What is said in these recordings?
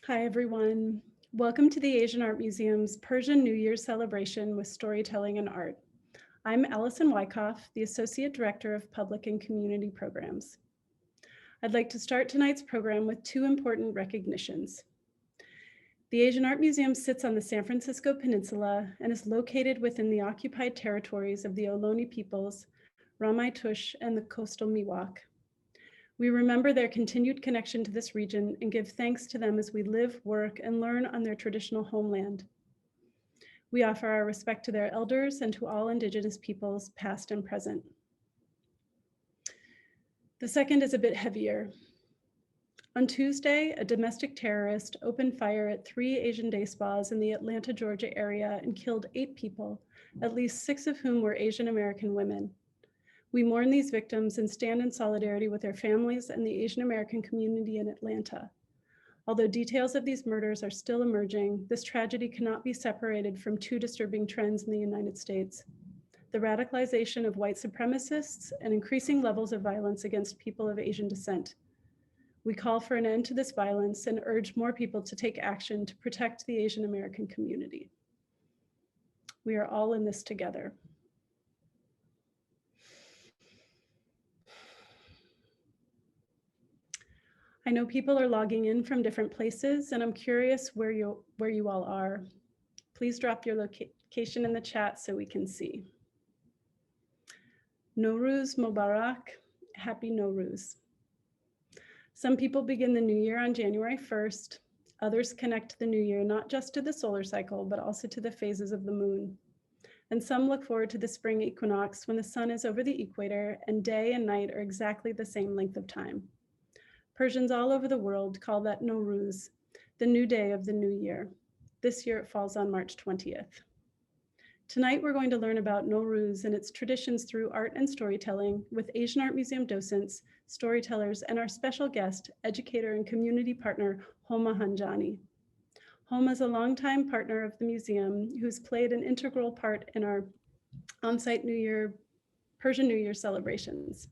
Hi, everyone. Welcome to the Asian Art Museum's Persian New Year celebration with storytelling and art. I'm Allison Wyckoff, the Associate Director of Public and Community Programs. I'd like to start tonight's program with two important recognitions. The Asian Art Museum sits on the San Francisco Peninsula and is located within the occupied territories of the Ohlone peoples, Ramaytush, and the coastal Miwok. We remember their continued connection to this region and give thanks to them as we live, work, and learn on their traditional homeland. We offer our respect to their elders and to all Indigenous peoples, past and present. The second is a bit heavier. On Tuesday, a domestic terrorist opened fire at 3 Asian day spas in the Atlanta, Georgia area and killed 8 people, at least 6 of whom were Asian American women. We mourn these victims and stand in solidarity with their families and the Asian American community in Atlanta. Although details of these murders are still emerging, this tragedy cannot be separated from 2 disturbing trends in the United States: the radicalization of white supremacists and increasing levels of violence against people of Asian descent. We call for an end to this violence and urge more people to take action to protect the Asian American community. We are all in this together. I know people are logging in from different places, and I'm curious where you all are. Please drop your location in the chat so we can see. Nowruz Mubarak, Happy Nowruz. Some people begin the new year on January 1st. Others connect the new year not just to the solar cycle, but also to the phases of the moon. And some look forward to the spring equinox when the sun is over the equator and day and night are exactly the same length of time. Persians all over the world call that Nowruz, the new day of the new year. This year it falls on March 20th. Tonight we're going to learn about Nowruz and its traditions through art and storytelling with Asian Art Museum docents, storytellers, and our special guest, educator and community partner, Homa Hanjani. Homa is a longtime partner of the museum who's played an integral part in our on-site Persian New Year celebrations.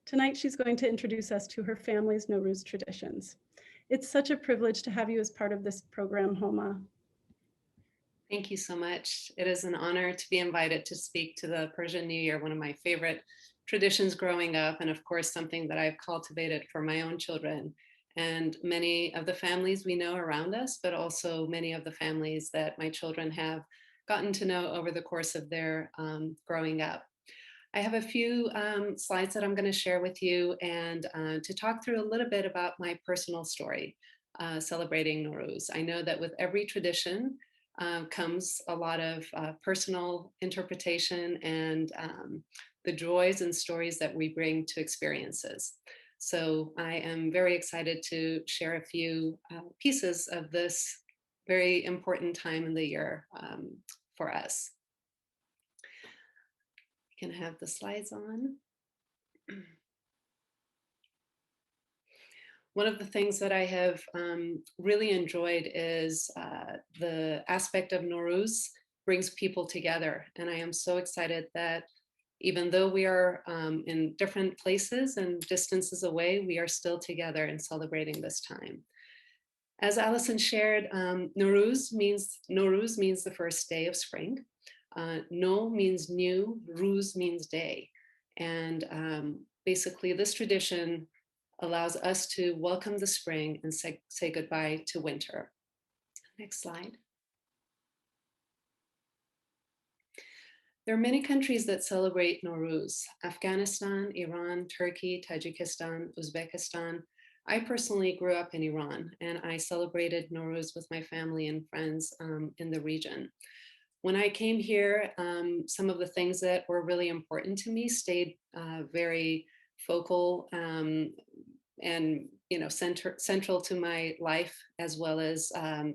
Tonight, she's going to introduce us to her family's Nowruz traditions. It's such a privilege to have you as part of this program, Homa. Thank you so much. It is an honor to be invited to speak to the Persian New Year, one of my favorite traditions growing up, and of course, something that I've cultivated for my own children and many of the families we know around us, but also many of the families that my children have gotten to know over the course of their growing up. I have a few slides that I'm going to share with you and to talk through a little bit about my personal story celebrating Nowruz. I know that with every tradition comes a lot of personal interpretation and the joys and stories that we bring to experiences. So I am very excited to share a few pieces of this very important time in the year for us. Can have the slides on. One of the things that I have really enjoyed is the aspect of Nowruz brings people together. And I am so excited that even though we are in different places and distances away, we are still together in celebrating this time. As Allison shared, Nowruz means the first day of spring. No means new, Ruz means day. And basically this tradition allows us to welcome the spring and say goodbye to winter. Next slide. There are many countries that celebrate Nowruz: Afghanistan, Iran, Turkey, Tajikistan, Uzbekistan. I personally grew up in Iran and I celebrated Nowruz with my family and friends in the region. When I came here, some of the things that were really important to me stayed very focal and central to my life, as well as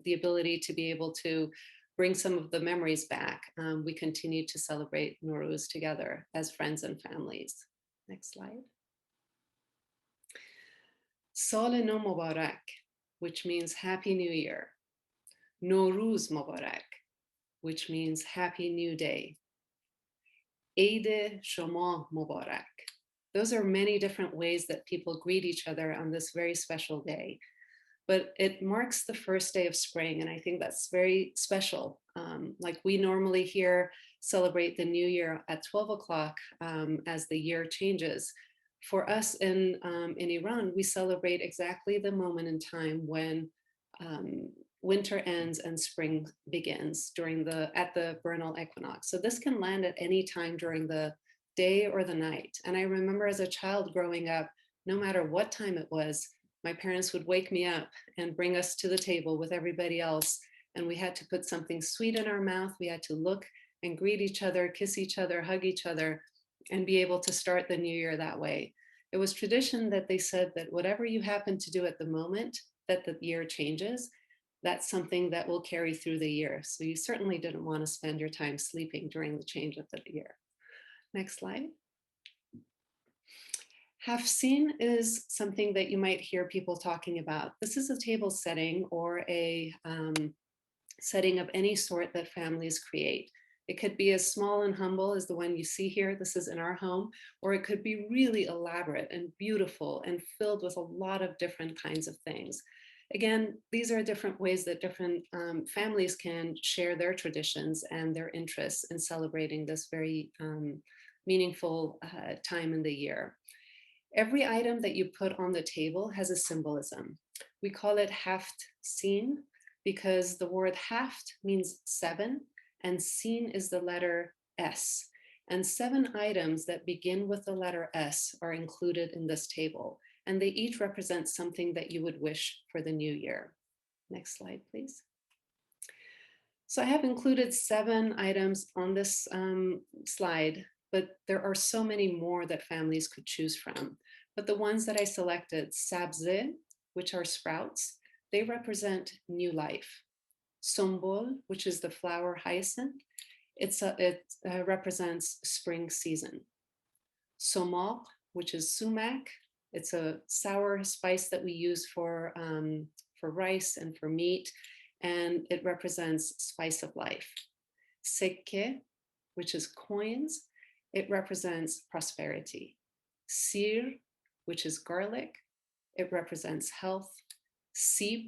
the ability to be able to bring some of the memories back. We continue to celebrate Nowruz together as friends and families. Next slide. Sal No Mubarak, which means Happy New Year. Nowruz Mubarak, which means Happy New Day. Eid Shoma Mubarak. Those are many different ways that people greet each other on this very special day. but it marks the first day of spring. And I think that's very special. Like we normally here celebrate the new year at 12 o'clock as the year changes. For us in Iran, we celebrate exactly the moment in time when winter ends and spring begins at the vernal equinox. So this can land at any time during the day or the night. And I remember as a child growing up, no matter what time it was, my parents would wake me up and bring us to the table with everybody else. And we had to put something sweet in our mouth. We had to look and greet each other, kiss each other, hug each other, and be able to start the new year that way. It was tradition that they said that whatever you happen to do at the moment that the year changes, that's something that will carry through the year. So you certainly didn't want to spend your time sleeping during the change of the year. Next slide. Hafseen is something that you might hear people talking about. This is a table setting or a setting of any sort that families create. It could be as small and humble as the one you see here. This is in our home, or it could be really elaborate and beautiful and filled with a lot of different kinds of things. Again, these are different ways that different families can share their traditions and their interests in celebrating this very meaningful time in the year. Every item that you put on the table has a symbolism. We call it haft seen because the word haft means 7 and seen is the letter S. And 7 items that begin with the letter S are included in this table. And they each represent something that you would wish for the new year. Next slide, please. So I have included 7 items on this slide, but there are so many more that families could choose from. But the ones that I selected, sabze, which are sprouts, they represent new life. Sombol, which is the flower hyacinth, it represents spring season. Somok, which is sumac, it's a sour spice that we use for rice and for meat, and it represents spice of life. Sekke, which is coins, it represents prosperity. Sir, which is garlic, it represents health. Sib,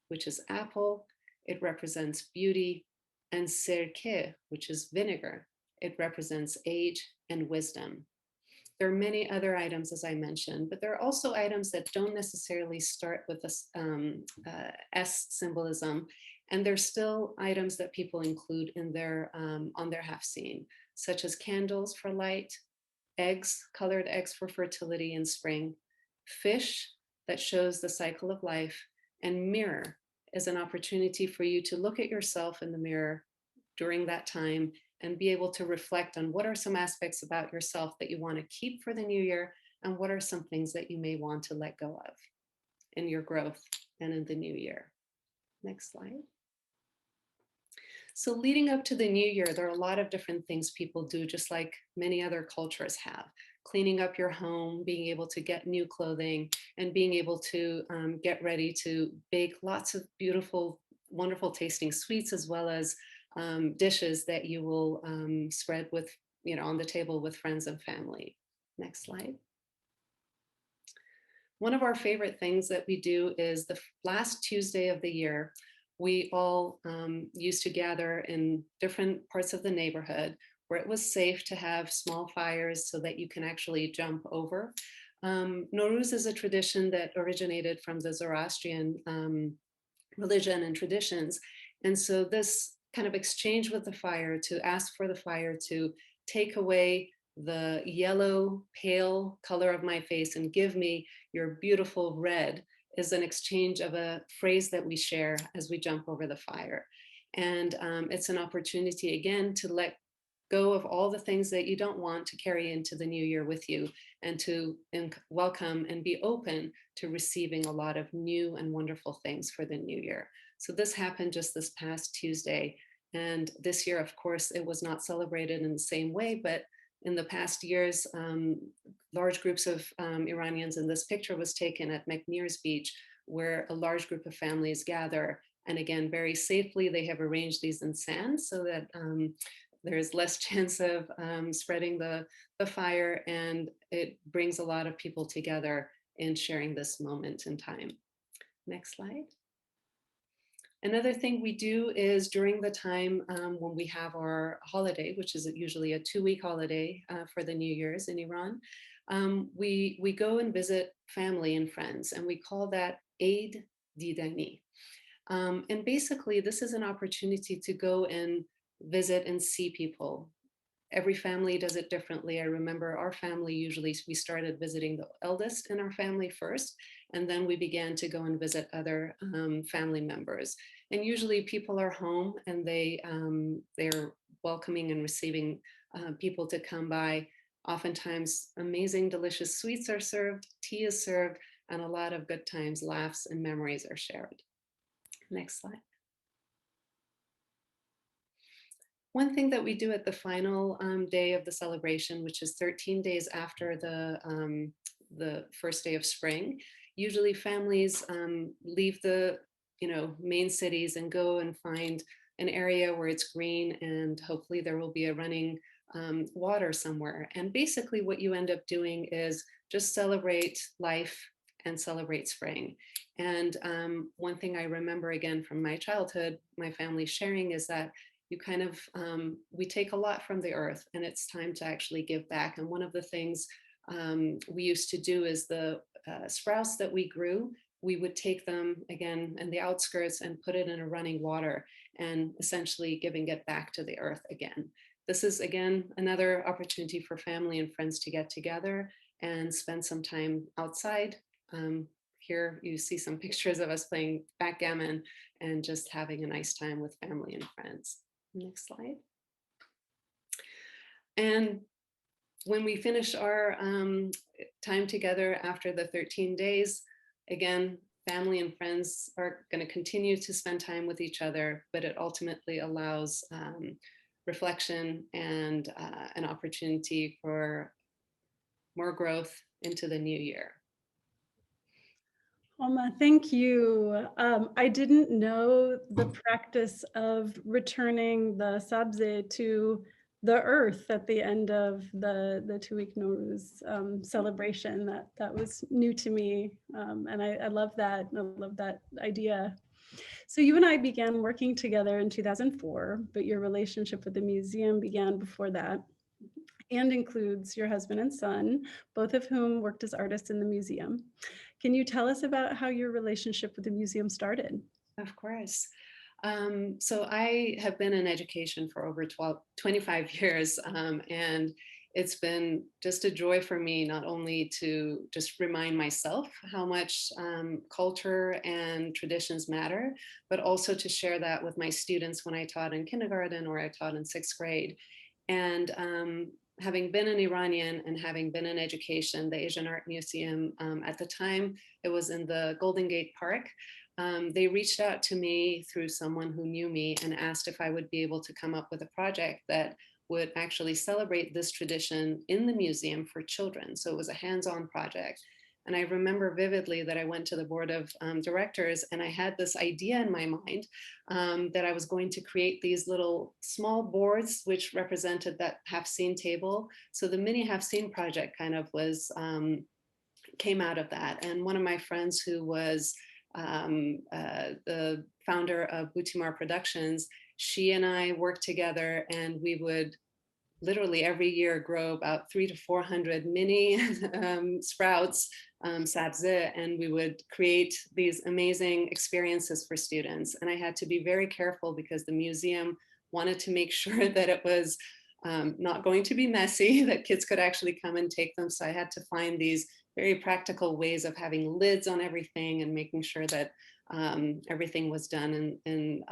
which is apple, it represents beauty. And serke, which is vinegar, it represents age and wisdom. There are many other items, as I mentioned, but there are also items that don't necessarily start with this S symbolism, and there's still items that people include in their on their hafseen, such as candles for light, eggs, colored eggs for fertility in spring, fish that shows the cycle of life, and mirror is an opportunity for you to look at yourself in the mirror during that time and be able to reflect on what are some aspects about yourself that you want to keep for the new year and what are some things that you may want to let go of in your growth and in the new year. Next slide. So leading up to the new year, there are a lot of different things people do, just like many other cultures have. Cleaning up your home, being able to get new clothing, and being able to get ready to bake lots of beautiful, wonderful tasting sweets, as well as dishes that you will spread with, on the table with friends and family. Next slide. One of our favorite things that we do is the last Tuesday of the year, we all used to gather in different parts of the neighborhood where it was safe to have small fires so that you can actually jump over. Nowruz is a tradition that originated from the Zoroastrian religion and traditions. And so this kind of exchange with the fire, to ask for the fire to take away the yellow, pale color of my face and give me your beautiful red, is an exchange of a phrase that we share as we jump over the fire. And it's an opportunity, again, to let go of all the things that you don't want to carry into the new year with you, and to welcome and be open to receiving a lot of new and wonderful things for the new year. So this happened just this past Tuesday. And this year, of course, it was not celebrated in the same way, but in the past years, large groups of Iranians, and this picture was taken at McNear's Beach, where a large group of families gather. And again, very safely, they have arranged these in sand so that there's less chance of spreading the fire, and it brings a lot of people together in sharing this moment in time. Next slide. Another thing we do is during the time when we have our holiday, which is usually a 2-week holiday for the New Year's in Iran, we go and visit family and friends, and we call that Eid Didani. And basically, this is an opportunity to go and visit and see people. Every family does it differently. I remember our family, usually we started visiting the eldest in our family first, and then we began to go and visit other family members. And usually people are home and they're welcoming and receiving people to come by. Oftentimes amazing, delicious sweets are served, tea is served, and a lot of good times, laughs, and memories are shared. Next slide. One thing that we do at the final day of the celebration, which is 13 days after the first day of spring, usually families leave the main cities and go and find an area where it's green, and hopefully there will be a running water somewhere. And basically what you end up doing is just celebrate life and celebrate spring. And one thing I remember again from my childhood, my family sharing, is that you kind of, we take a lot from the earth, and it's time to actually give back. And one of the things we used to do is the sprouts that we grew, we would take them again in the outskirts and put it in a running water, and essentially giving it back to the earth again. This is again another opportunity for family and friends to get together and spend some time outside. Here you see some pictures of us playing backgammon and just having a nice time with family and friends. Next slide. And when we finish our time together after the 13 days, again, family and friends are going to continue to spend time with each other, but it ultimately allows reflection and an opportunity for more growth into the new year. Alma, thank you. I didn't know the practice of returning the sabze to the earth at the end of the 2-week Nowruz celebration. That was new to me, and I love that. I love that idea. So you and I began working together in 2004, but your relationship with the museum began before that, and includes your husband and son, both of whom worked as artists in the museum. Can you tell us about how your relationship with the museum started? Of course. So I have been in education for over 25 years, and it's been just a joy for me not only to just remind myself how much culture and traditions matter, but also to share that with my students when I taught in kindergarten or I taught in 6th grade. And having been an Iranian and having been in education, the Asian Art Museum, at the time, it was in the Golden Gate Park. They reached out to me through someone who knew me and asked if I would be able to come up with a project that would actually celebrate this tradition in the museum for children. So it was a hands-on project. And I remember vividly that I went to the board of directors, and I had this idea in my mind that I was going to create these little small boards which represented that Hafseen table. So the mini Hafseen project kind of was, came out of that. And one of my friends who was the founder of Butimar Productions, she and I worked together, and we would literally every year grow about 300 to 400 mini sprouts, sabze, and we would create these amazing experiences for students. And I had to be very careful because the museum wanted to make sure that it was not going to be messy, that kids could actually come and take them. So I had to find these very practical ways of having lids on everything and making sure that everything was done in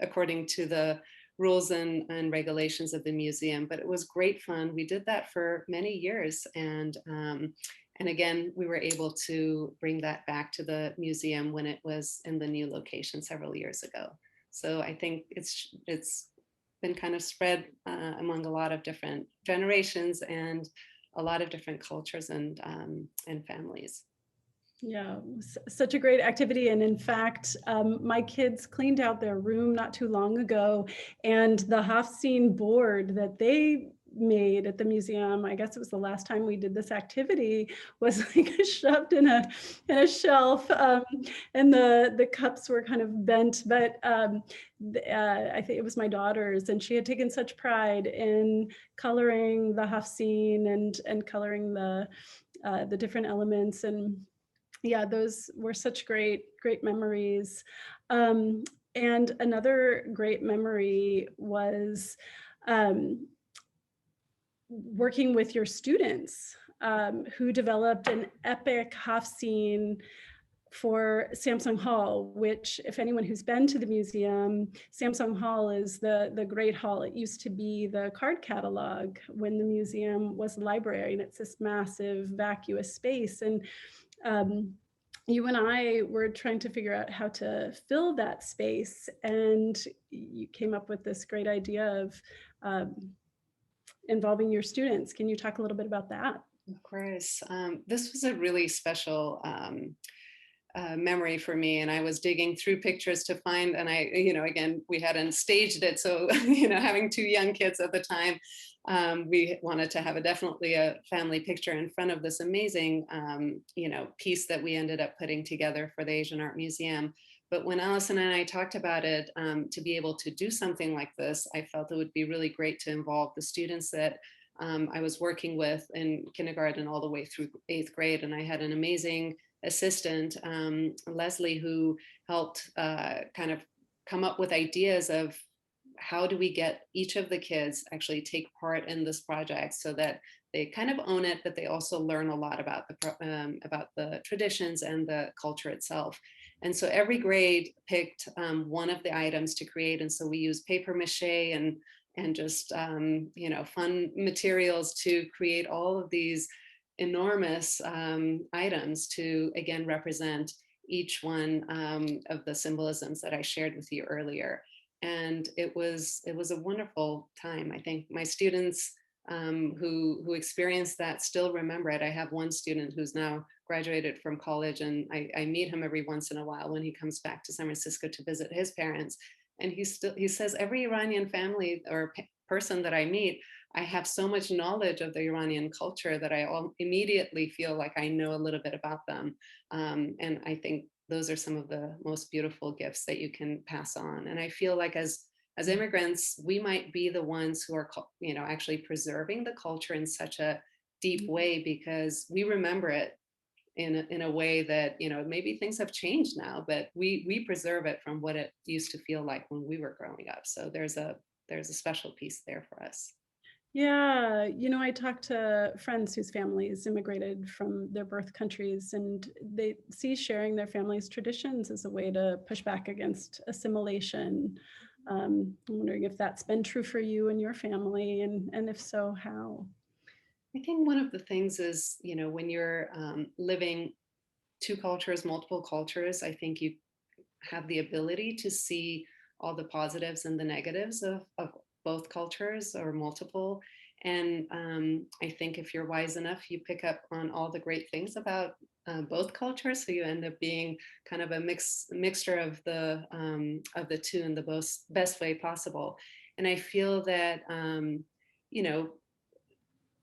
according to the rules and regulations of the museum. But it was great fun. We did that for many years. And again, we were able to bring that back to the museum when it was in the new location several years ago. So I think it's been kind of spread among a lot of different generations and a lot of different cultures and families. Yeah, such a great activity. And in fact, my kids cleaned out their room not too long ago, and the Hafseen board that they made at the museum, I guess it was the last time we did this activity, was like shoved in a shelf, and the cups were kind of bent, but I think it was my daughter's, and she had taken such pride in coloring the Hafseen and coloring the different elements, and yeah, those were such great memories. And another great memory was working with your students, who developed an epic Hafseen for Samsung Hall, which, if anyone who's been to the museum, Samsung Hall is the great hall. It used to be the card catalog when the museum was a library, and it's this massive vacuous space. And you and I were trying to figure out how to fill that space, and you came up with this great idea of involving your students. Can you talk a little bit about that? Of course. This was a really special memory for me, and I was digging through pictures to find, and again, we hadn't staged it, so having two young kids at the time, we wanted to have definitely a family picture in front of this amazing piece that we ended up putting together for the Asian Art Museum. But when Allison and I talked about it, to be able to do something like this, I felt it would be really great to involve the students that I was working with in kindergarten all the way through 8th grade. And I had an amazing assistant, Leslie, who helped kind of come up with ideas of how do we get each of the kids actually take part in this project so that they kind of own it, but they also learn a lot about the traditions and the culture itself. And so every grade picked one of the items to create. And so we used paper mache and just fun materials to create all of these enormous items to, again, represent each one of the symbolisms that I shared with you earlier. And it was a wonderful time. I think my students who experienced that still remember it. I have one student who's now graduated from college, and I meet him every once in a while when he comes back to San Francisco to visit his parents. And he says, every Iranian family or person that I meet, I have so much knowledge of the Iranian culture that I immediately feel like I know a little bit about them. And I think those are some of the most beautiful gifts that you can pass on. And I feel like as immigrants, we might be the ones who are, actually preserving the culture in such a deep way, because we remember it in a way that, maybe things have changed now, but we preserve it from what it used to feel like when we were growing up. So there's a special piece there for us. Yeah, I talked to friends whose families immigrated from their birth countries, and they see sharing their family's traditions as a way to push back against assimilation. I'm wondering if that's been true for you and your family, and if so, how? I think one of the things is, when you're living two cultures, multiple cultures, I think you have the ability to see all the positives and the negatives of both cultures or multiple. And I think if you're wise enough, you pick up on all the great things about both cultures. So you end up being kind of a mixture of the two in the best way possible. And I feel that,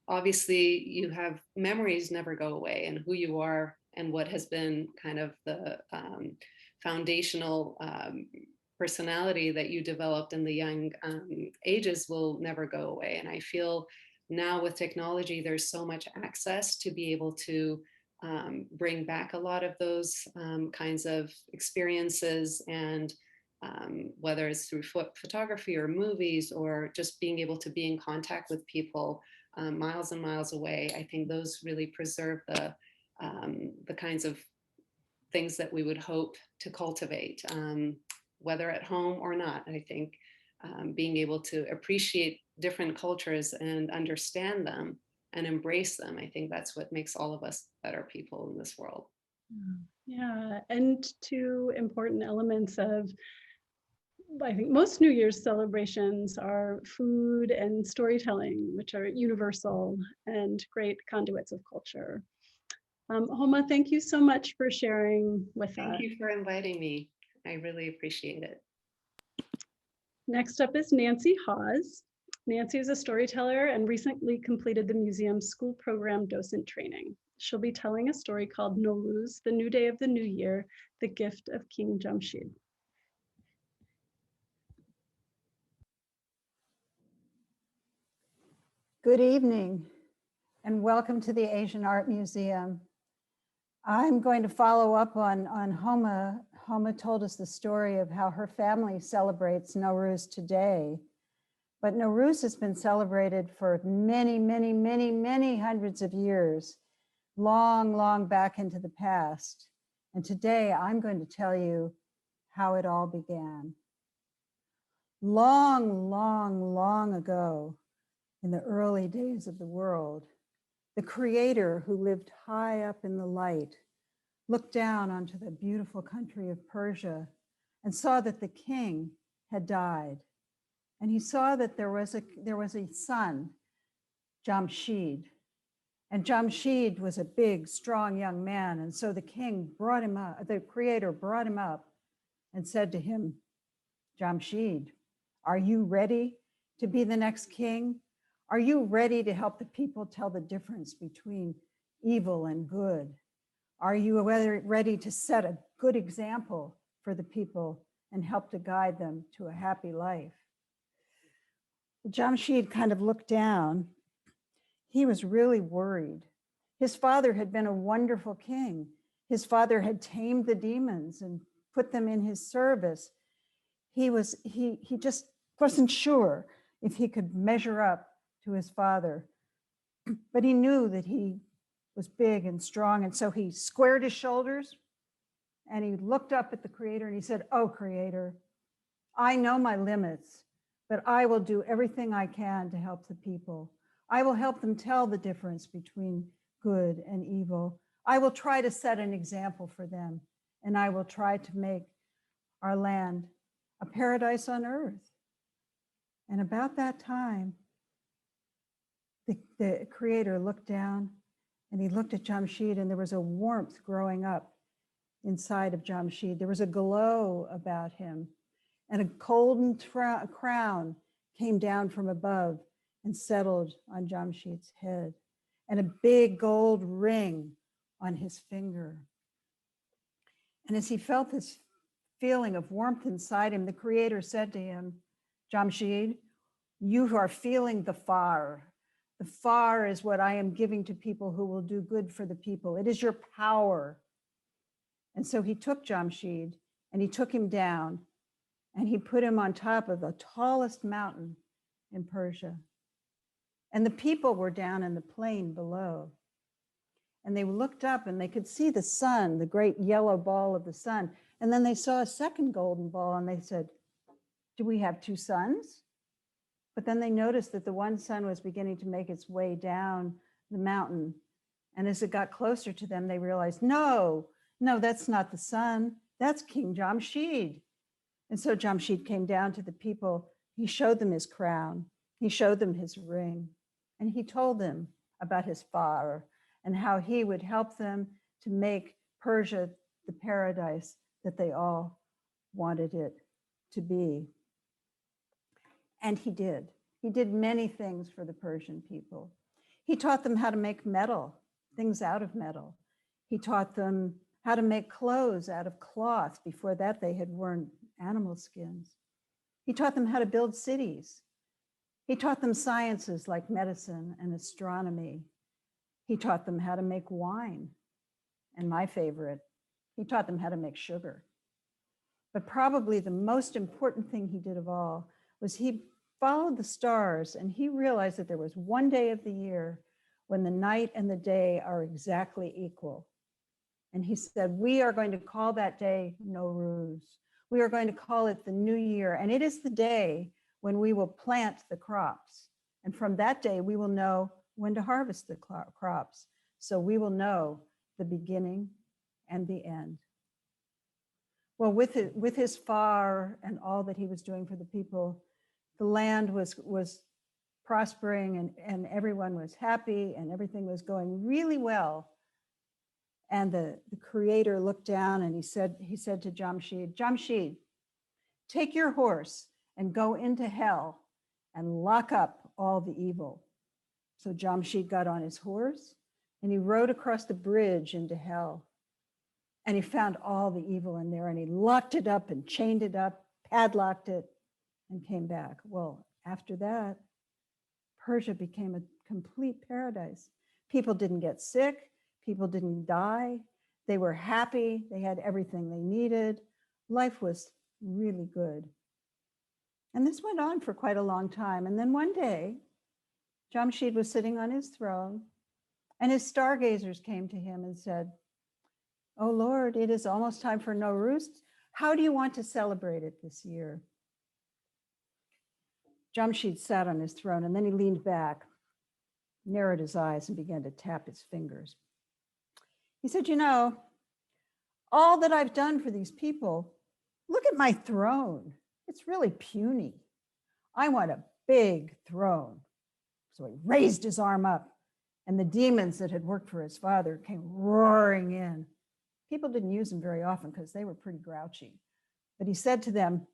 obviously you have memories never go away, and who you are and what has been kind of the foundational personality that you developed in the young ages will never go away. And I feel now with technology, there's so much access to be able to bring back a lot of those kinds of experiences, and whether it's through photography or movies, or just being able to be in contact with people miles and miles away. I think those really preserve the kinds of things that we would hope to cultivate, whether at home or not. I think being able to appreciate different cultures and understand them and embrace them, I think that's what makes all of us better people in this world. Yeah, and two important elements of, I think, most New Year's celebrations are food and storytelling, which are universal and great conduits of culture. Homa, thank you so much for sharing with us. Thank you for inviting me. I really appreciate it. Next up is Nancy Hawes. Nancy is a storyteller and recently completed the museum's school program docent training. She'll be telling a story called Nowruz, the new day of the new year, the gift of King Jamshed. Good evening and welcome to the Asian Art Museum. I'm going to follow up on Homa. Homa told us the story of how her family celebrates Nowruz today. But Nowruz has been celebrated for many, many, many, many hundreds of years, long, long back into the past. And today I'm going to tell you how it all began. Long, long, long ago, in the early days of the world, the creator who lived high up in the light looked down onto the beautiful country of Persia and saw that the king had died. And he saw that there was a son, Jamshed. And Jamshed was a big, strong young man. And so the king brought him up, the creator brought him up and said to him, Jamshed, are you ready to be the next king? Are you ready to help the people tell the difference between evil and good? Are you ready to set a good example for the people and help to guide them to a happy life? Jamshed kind of looked down. He was really worried. His father had been a wonderful king. His father had tamed the demons and put them in his service. He just wasn't sure if he could measure up to his father, but he knew that he was big and strong. And so he squared his shoulders and he looked up at the creator and he said, oh, creator, I know my limits, but I will do everything I can to help the people. I will help them tell the difference between good and evil. I will try to set an example for them, and I will try to make our land a paradise on earth. And about that time, the creator looked down and he looked at Jamshed, and there was a warmth growing up inside of Jamshed. There was a glow about him, and a golden crown came down from above and settled on Jamshed's head, and a big gold ring on his finger. And as he felt this feeling of warmth inside him, the creator said to him, Jamshed, you are feeling the far. The far is what I am giving to people who will do good for the people. It is your power. And so he took Jamshed and he took him down and he put him on top of the tallest mountain in Persia. And the people were down in the plain below. And they looked up and they could see the sun, the great yellow ball of the sun. And then they saw a second golden ball and they said, do we have two suns? But then they noticed that the one sun was beginning to make its way down the mountain. And as it got closer to them, they realized, no, that's not the sun. That's King Jamshed. And so Jamshed came down to the people. He showed them his crown. He showed them his ring. And he told them about his far and how he would help them to make Persia the paradise that they all wanted it to be. And he did. He did many things for the Persian people. He taught them how to make metal, things out of metal. He taught them how to make clothes out of cloth. Before that, they had worn animal skins. He taught them how to build cities. He taught them sciences like medicine and astronomy. He taught them how to make wine. And my favorite, he taught them how to make sugar. But probably the most important thing he did of all was he followed the stars and he realized that there was one day of the year when the night and the day are exactly equal. And he said, we are going to call that day Nowruz. We are going to call it the new year. And it is the day when we will plant the crops. And from that day, we will know when to harvest the crops. So we will know the beginning and the end. Well, with his far and all that he was doing for the people, the land was prospering and everyone was happy and everything was going really well. And the creator looked down and he said to Jamshed, Jamshed, take your horse and go into hell and lock up all the evil. So Jamshed got on his horse and he rode across the bridge into hell. And he found all the evil in there and he locked it up and chained it up, padlocked it, and came back. Well, after that, Persia became a complete paradise. People didn't get sick. People didn't die. They were happy. They had everything they needed. Life was really good. And this went on for quite a long time. And then one day, Jamshed was sitting on his throne and his stargazers came to him and said, "Oh Lord, it is almost time for Nowruz. How do you want to celebrate it this year?" Jamshed sat on his throne and then he leaned back, narrowed his eyes and began to tap his fingers. He said, "You know, all that I've done for these people, look at my throne. It's really puny. I want a big throne." So he raised his arm up and the demons that had worked for his father came roaring in. People didn't use them very often because they were pretty grouchy. But he said to them,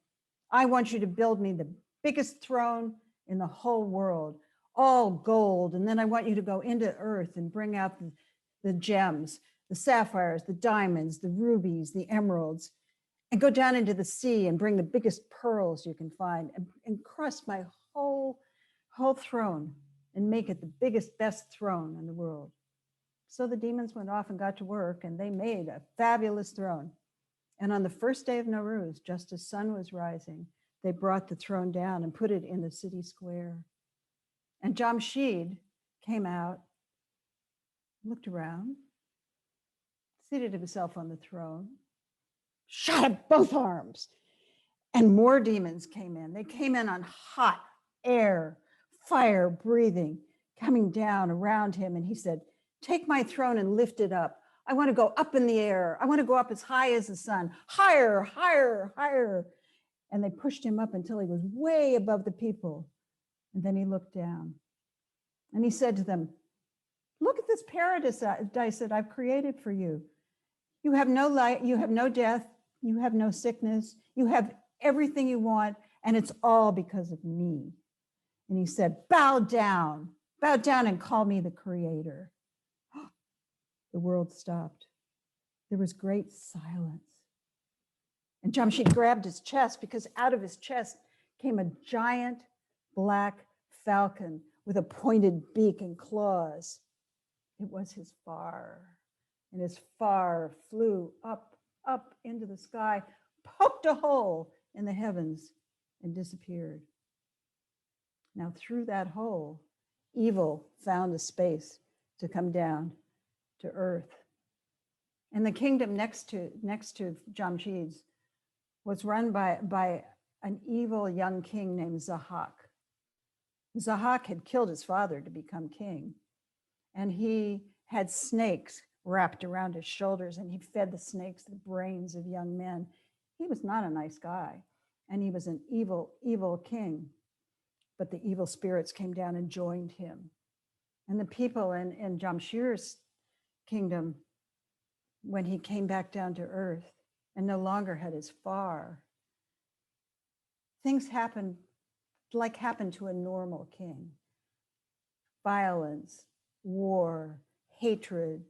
"I want you to build me the biggest throne in the whole world, all gold. And then I want you to go into earth and bring out the gems, the sapphires, the diamonds, the rubies, the emeralds, and go down into the sea and bring the biggest pearls you can find and crust my whole throne and make it the biggest, best throne in the world." So the demons went off and got to work and they made a fabulous throne. And on the first day of Nowruz, just as sun was rising, they brought the throne down and put it in the city square. And Jamshed came out, looked around, seated himself on the throne, shot up both arms, and more demons came in. They came in on hot air, fire breathing, coming down around him. And he said, "Take my throne and lift it up. I want to go up in the air. I want to go up as high as the sun, higher, higher, higher." And they pushed him up until he was way above the people. And then he looked down and he said to them, "Look at this paradise that I've created for you. You have no light, you have no death, you have no sickness, you have everything you want, and it's all because of me." And he said, bow down and call me the creator." The world stopped. There was great silence. And Jamshed grabbed his chest because out of his chest came a giant black falcon with a pointed beak and claws. It was his far, and his far flew up into the sky, poked a hole in the heavens, and disappeared. Now through that hole, evil found a space to come down to earth. And the kingdom next to Jamshed's was run by an evil young king named Zahak. Zahak had killed his father to become king, and he had snakes wrapped around his shoulders, and he fed the snakes the brains of young men. He was not a nice guy, and he was an evil, evil king. But the evil spirits came down and joined him. And the people in Jamshed's kingdom, when he came back down to earth and no longer had his far, things happened like happened to a normal king. Violence, war, hatred,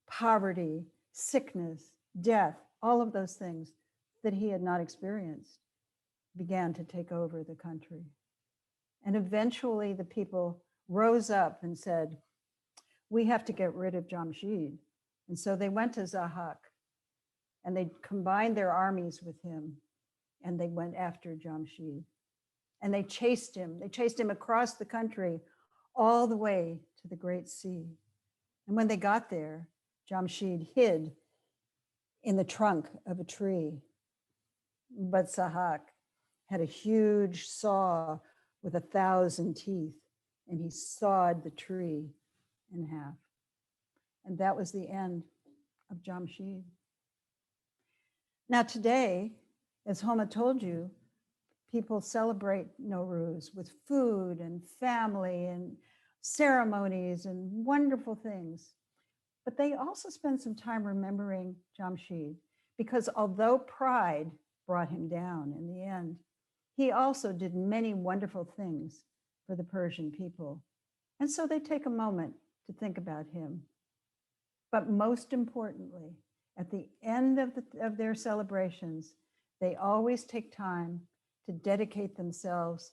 poverty, sickness, death, all of those things that he had not experienced began to take over the country. And eventually the people rose up and said, "We have to get rid of Jamshed." And so they went to Zahak and they combined their armies with him and they went after Jamshed. And they chased him. They chased him across the country all the way to the Great Sea. And when they got there, Jamshed hid in the trunk of a tree. But Zahak had a huge saw with 1,000 teeth, and he sawed the tree in half. And that was the end of Jamshed. Now today, as Homa told you, people celebrate Nowruz with food and family and ceremonies and wonderful things. But they also spend some time remembering Jamshed, because although pride brought him down in the end, he also did many wonderful things for the Persian people. And so they take a moment to think about him. But most importantly, at the end of their celebrations, they always take time to dedicate themselves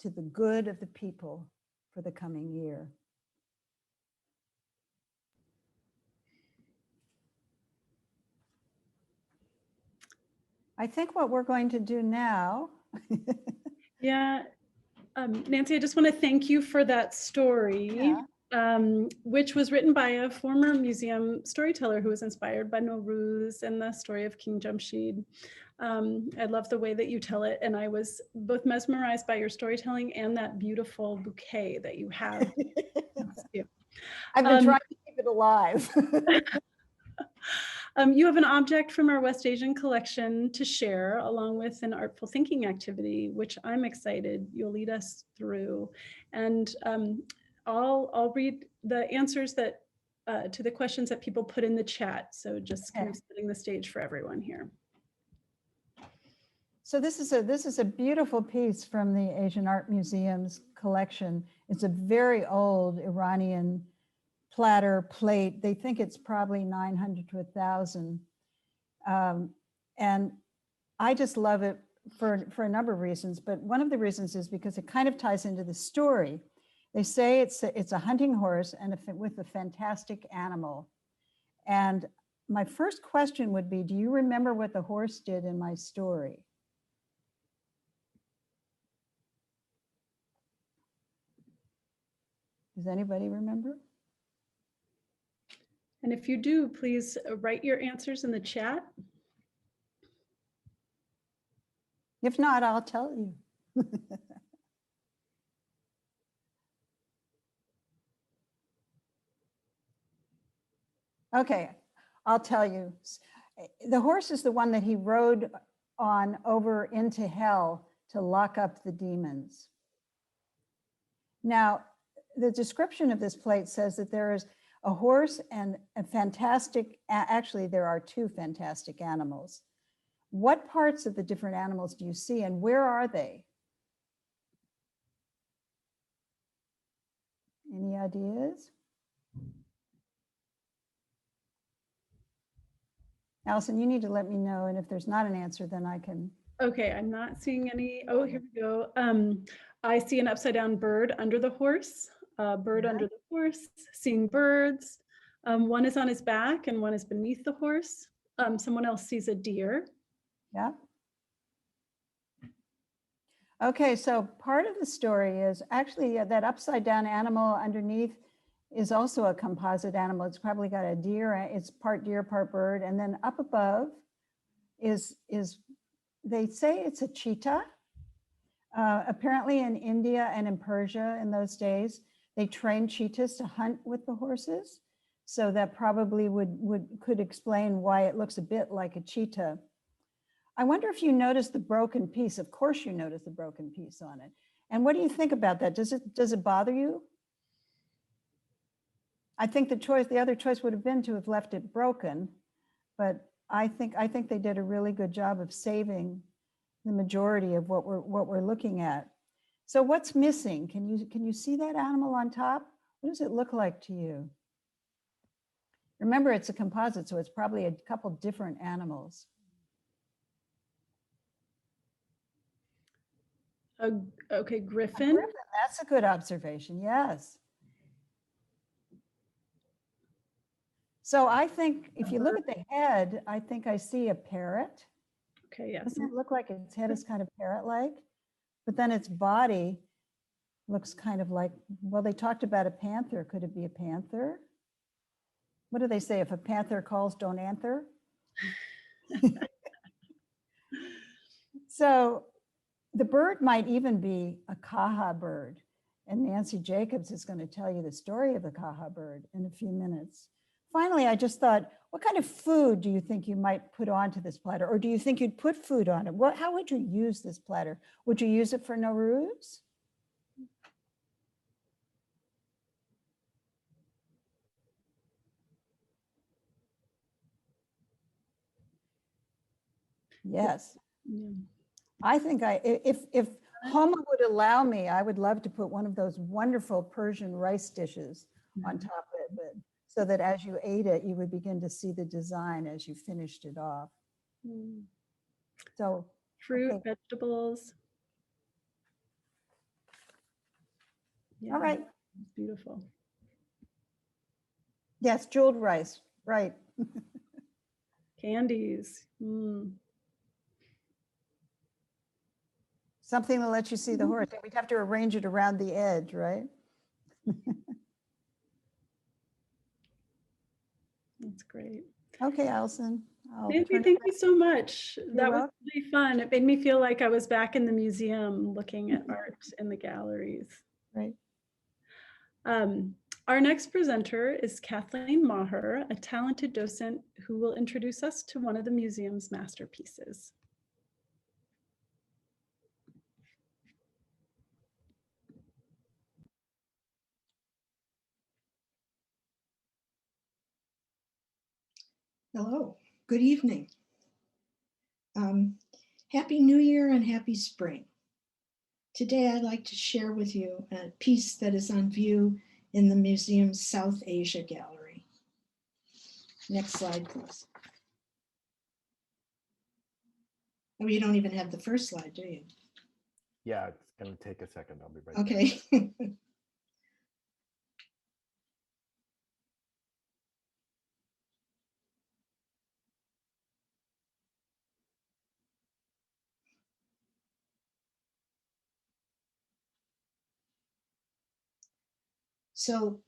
to the good of the people for the coming year. I think what we're going to do now. Yeah. Nancy, I just want to thank you for that story, which was written by a former museum storyteller who was inspired by Nowruz and the story of King Jamshed. I love the way that you tell it, and I was both mesmerized by your storytelling and that beautiful bouquet that you have. I've been trying to keep it alive. You have an object from our West Asian collection to share, along with an artful thinking activity, which I'm excited you'll lead us through. And I'll read the answers that to the questions that people put in the chat. So just kind of setting the stage for everyone here. So this is a beautiful piece from the Asian Art Museum's collection. It's a very old Iranian platter plate. They think it's probably 900 to 1,000. And I just love it for a number of reasons, but one of the reasons is because it kind of ties into the story. They say it's a hunting horse and with a fantastic animal. And my first question would be, do you remember what the horse did in my story? Does anybody remember? And if you do, please write your answers in the chat. If not, I'll tell you. Okay, I'll tell you. The horse is the one that he rode on over into hell to lock up the demons. Now, the description of this plate says that there is a horse and a fantastic, actually there are two fantastic animals. What parts of the different animals do you see and where are they? Any ideas? Allison, you need to let me know, and if there's not an answer, then I can. Okay, I'm not seeing any. Oh, here we go. I see an upside down bird under the horse, bird under the horse, seeing birds. One is on his back and one is beneath the horse. Someone else sees a deer. Yeah. Okay, so part of the story is actually that upside down animal underneath is also a composite animal. It's probably got a deer, it's part deer, part bird. And then up above is they say it's a cheetah. Apparently in India and in Persia in those days, they trained cheetahs to hunt with the horses. So that probably could explain why it looks a bit like a cheetah. I wonder if you noticed the broken piece. Of course you noticed the broken piece on it. And what do you think about that? Does it bother you? I think the other choice would have been to have left it broken, but I think they did a really good job of saving the majority of what we're looking at. So what's missing? Can you see that animal on top? What does it look like to you? Remember, it's a composite, so it's probably a couple different animals. Okay, griffin. Griffin, that's a good observation, yes. So I think if you look at the head, I think I see a parrot. Okay, yes. Doesn't it look like its head is kind of parrot-like? But then its body looks kind of like, well, they talked about a panther. Could it be a panther? What do they say? If a panther calls, don't answer. So the bird might even be a Kaha bird. And Nancy Jacobs is going to tell you the story of the Kaha bird in a few minutes. Finally, I just thought, what kind of food do you think you might put onto this platter? Or do you think you'd put food on it? How would you use this platter? Would you use it for Nowruz? Yes. Yeah. I think if Homa would allow me, I would love to put one of those wonderful Persian rice dishes on top of it, so that as you ate it, you would begin to see the design as you finished it off. Mm. So, Fruit, okay. vegetables. Yeah, All right. it's beautiful. Yes, jeweled rice, right. Candies. Mm. Something to let you see the horse. We'd have to arrange it around the edge, right? That's great. Okay, Allison. I'll Nancy, turn it thank back. you so much. You're That was welcome. really fun. It made me feel like I was back in the museum looking at art in the galleries. Right. Our next presenter is Kathleen Maher, a talented docent who will introduce us to one of the museum's masterpieces. Hello, good evening. Happy New Year and happy spring. Today I'd like to share with you a piece that is on view in the museum's South Asia Gallery. Next slide, please. Oh, you don't even have the first slide, do you? Yeah, it's going to take a second. I'll be right Okay. So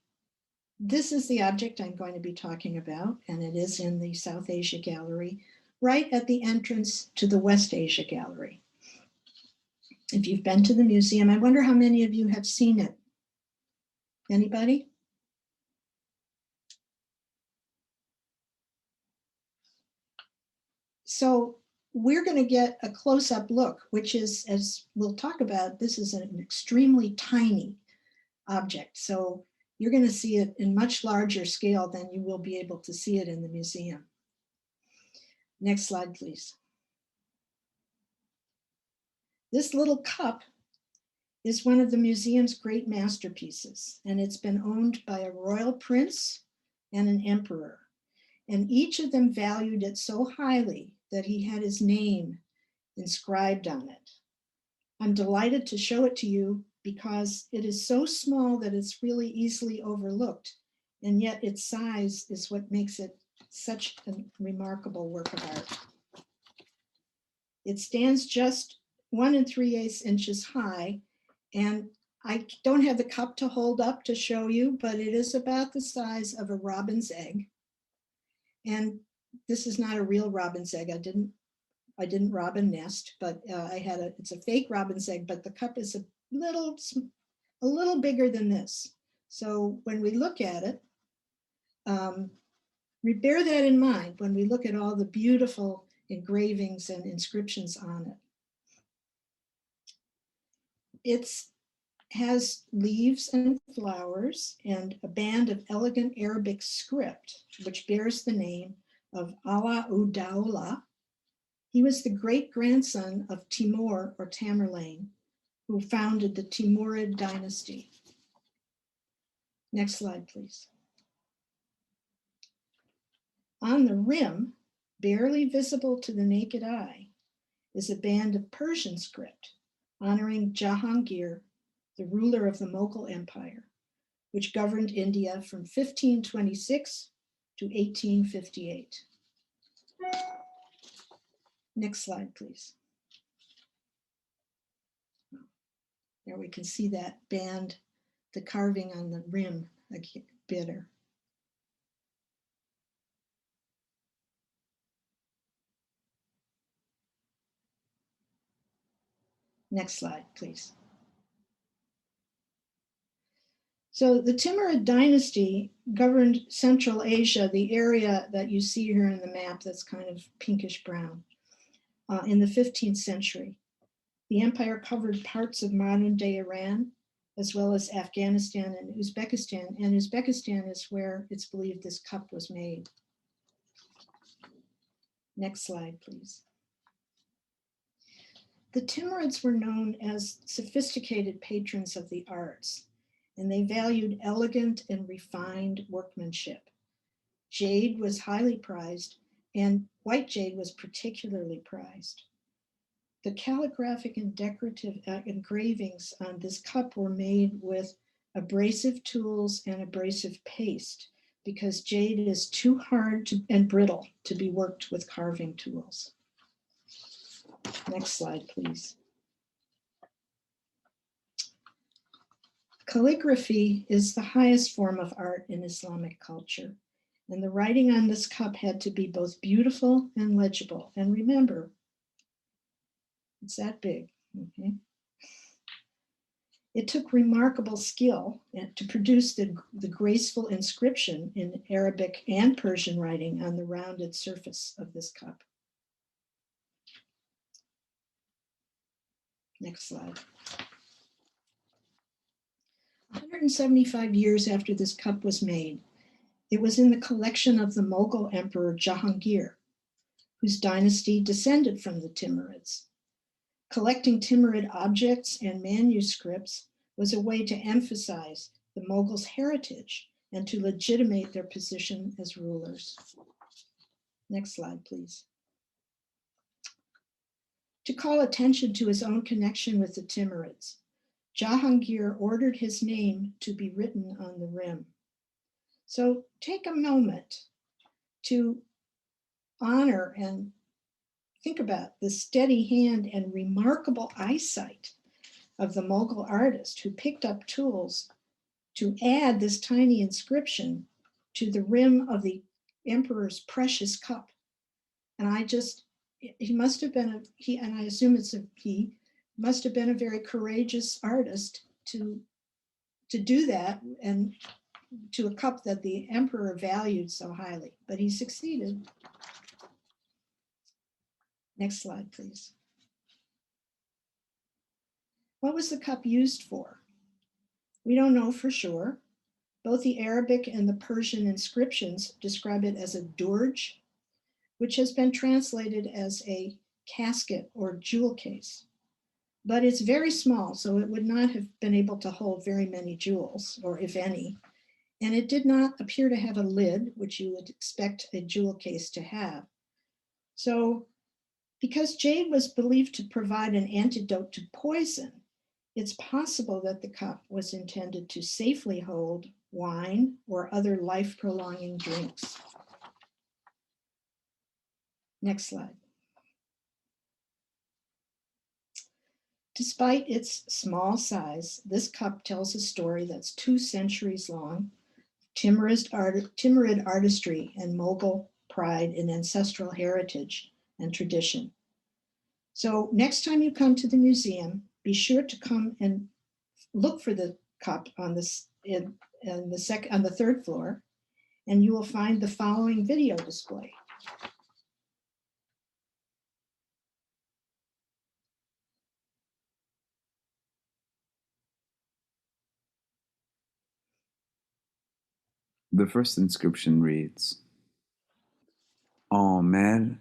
this is the object I'm going to be talking about, and it is in the South Asia Gallery, right at the entrance to the West Asia Gallery. If you've been to the museum, I wonder how many of you have seen it. Anybody? So we're going to get a close-up look, which is, as we'll talk about, this is an extremely tiny object. So you're going to see it in much larger scale than you will be able to see it in the museum. Next slide, please. This little cup is one of the museum's great masterpieces, and it's been owned by a royal prince and an emperor. And each of them valued it so highly that he had his name inscribed on it. I'm delighted to show it to you because it is so small that it's really easily overlooked, and yet its size is what makes it such a remarkable work of art. It stands just 1 3/8 inches high, and I don't have the cup to hold up to show you, but it is about the size of a robin's egg. And this is not a real robin's egg. I didn't rob a nest, but it's a fake robin's egg, but the cup is a little bigger than this. So when we look at it, we bear that in mind when we look at all the beautiful engravings and inscriptions on it. It has leaves and flowers and a band of elegant Arabic script, which bears the name of Ala-ud-Dawla. He was the great-grandson of Timur or Tamerlane, who founded the Timurid dynasty. Next slide, please. On the rim, barely visible to the naked eye, is a band of Persian script honoring Jahangir, the ruler of the Mughal Empire, which governed India from 1526 to 1858. Next slide, please. There we can see that band, the carving on the rim a bit better. Next slide, please. So the Timurid dynasty governed Central Asia, the area that you see here in the map that's kind of pinkish brown, in the 15th century. The empire covered parts of modern-day Iran, as well as Afghanistan and Uzbekistan. And Uzbekistan is where it's believed this cup was made. Next slide, please. The Timurids were known as sophisticated patrons of the arts, and they valued elegant and refined workmanship. Jade was highly prized, and white jade was particularly prized. The calligraphic and decorative engravings on this cup were made with abrasive tools and abrasive paste because jade is too hard and brittle to be worked with carving tools. Next slide, please. Calligraphy is the highest form of art in Islamic culture, and the writing on this cup had to be both beautiful and legible. And remember, it's that big, okay? It took remarkable skill to produce the graceful inscription in Arabic and Persian writing on the rounded surface of this cup. Next slide. 175 years after this cup was made, it was in the collection of the Mughal Emperor Jahangir, whose dynasty descended from the Timurids. Collecting Timurid objects and manuscripts was a way to emphasize the Mughals' heritage and to legitimate their position as rulers. Next slide, please. To call attention to his own connection with the Timurids, Jahangir ordered his name to be written on the rim. So take a moment to honor and think about the steady hand and remarkable eyesight of the Mughal artist who picked up tools to add this tiny inscription to the rim of the emperor's precious cup. And he must have been and I assume it's he must have been a very courageous artist to do that, and to a cup that the emperor valued so highly, but he succeeded. Next slide, please. What was the cup used for? We don't know for sure. Both the Arabic and the Persian inscriptions describe it as a durj, which has been translated as a casket or jewel case. But it's very small, so it would not have been able to hold very many jewels, or if any. And it did not appear to have a lid, which you would expect a jewel case to have. So, because jade was believed to provide an antidote to poison, it's possible that the cup was intended to safely hold wine or other life-prolonging drinks. Next slide. Despite its small size, this cup tells a story that's 2 centuries long, Timurid artistry and Mughal pride in ancestral heritage and tradition. So next time you come to the museum, be sure to come and look for the cup on the 3rd floor, and you will find the following video display. The first inscription reads, Amir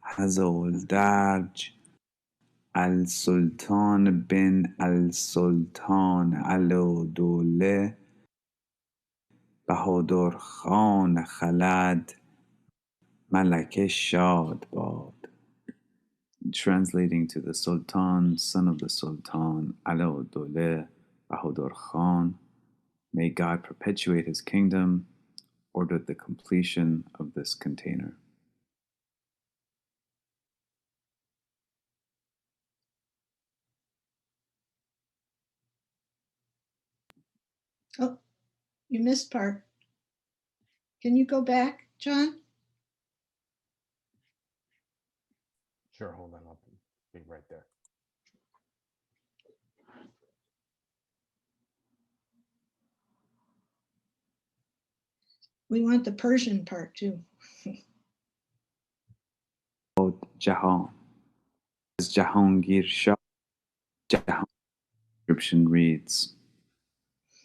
Hazoldarj Al-Sultan bin Al-Sultan Alo-Dole Bahadur Khan Khalad Malake Shad Bad. Translating to the Sultan, son of the Sultan, Alo-Dole Bahadur Khan, may God perpetuate his kingdom, ordered the completion of this container. Oh, you missed part. Can you go back, John? Sure, hold on, I'll be right there. We want the Persian part too. Jahan. As Jahangir Shah, Jahan inscription reads,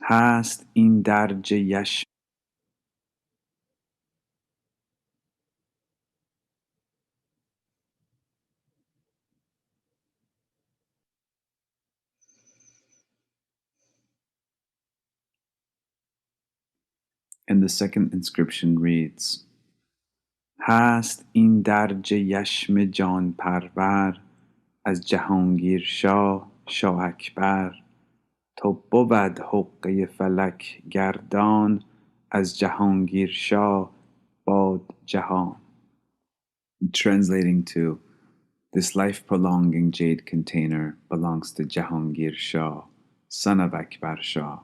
Hast in darj yash And the second inscription reads, هست این درج یشم جان پرور از جهانگیر شاه اکبر تا بود حقه فلک گردان از جهانگیر شاه باد جهان. Translating to, this life-prolonging jade container belongs to Jahangir Shah, son of Akbar Shah.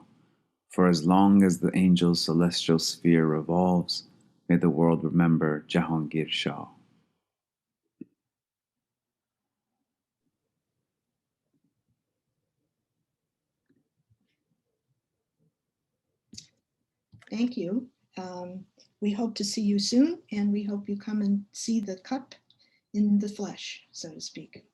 For as long as the angel's celestial sphere revolves, may the world remember Jahangir Shah. Thank you. We hope to see you soon, and we hope you come and see the cup in the flesh, so to speak.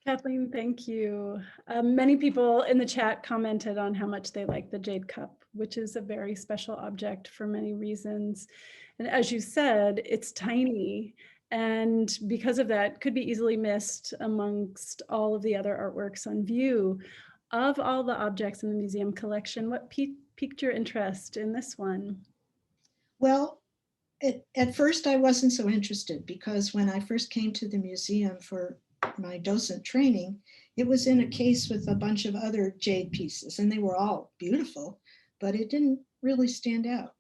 Kathleen, thank you. Many people in the chat commented on how much they like the jade cup, which is a very special object for many reasons. And as you said, it's tiny. And because of that, could be easily missed amongst all of the other artworks on view. Of all the objects in the museum collection, what piqued your interest in this one? Well, at first I wasn't so interested, because when I first came to the museum for my docent training, it was in a case with a bunch of other jade pieces, and they were all beautiful, but it didn't really stand out.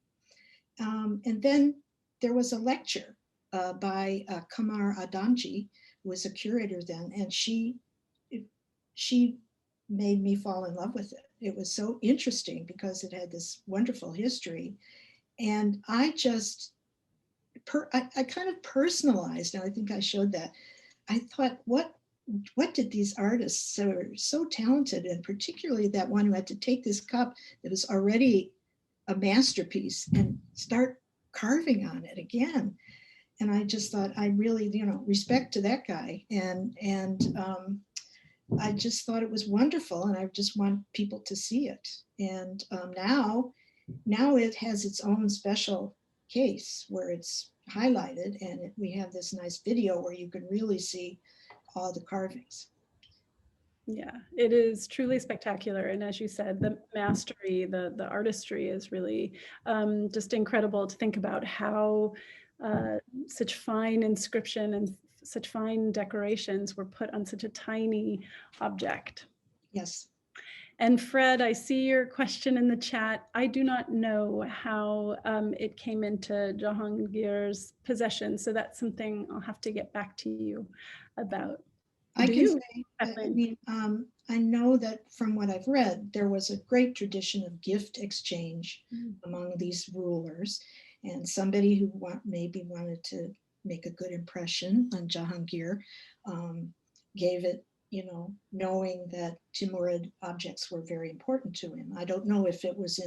And then there was a lecture by Kamar Adamji, who was a curator then, and she made me fall in love with it. It was so interesting because it had this wonderful history. And I just, I kind of personalized, and I think I showed that. I thought, what did these artists that are so talented, and particularly that one who had to take this cup that was already a masterpiece and start carving on it again. And I just thought, I really, respect to that guy. And I just thought it was wonderful, and I just want people to see it. And now it has its own special case where it's highlighted, and we have this nice video where you can really see all the carvings. Yeah, it is truly spectacular. And as you said, the mastery, the artistry is really just incredible to think about how such fine inscription and such fine decorations were put on such a tiny object. Yes. And Fred, I see your question in the chat. I do not know how it came into Jahangir's possession. So that's something I'll have to get back to you about. I can say, Kathleen? I know that from what I've read, there was a great tradition of gift exchange among these rulers, and somebody who maybe wanted to make a good impression on Jahangir gave it, knowing that Timurid objects were very important to him. I don't know if it was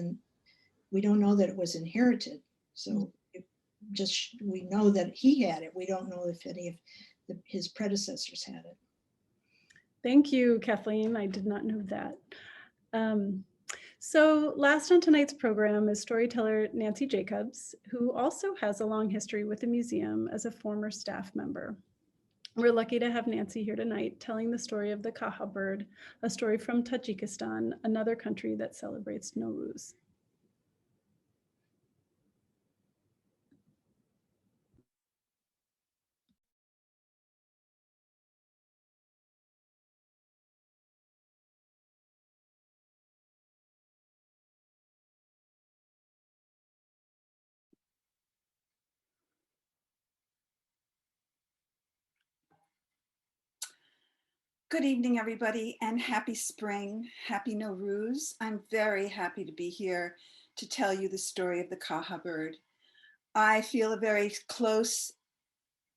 we don't know that it was inherited. So we know that he had it. We don't know if any of his predecessors had it. Thank you, Kathleen. I did not know that. So last on tonight's program is storyteller Nancy Jacobs, who also has a long history with the museum as a former staff member. We're lucky to have Nancy here tonight telling the story of the Kaha bird, a story from Tajikistan, another country that celebrates Nowruz. Good evening, everybody, and happy spring. Happy Nowruz. I'm very happy to be here to tell you the story of the Kaha bird. I feel a very close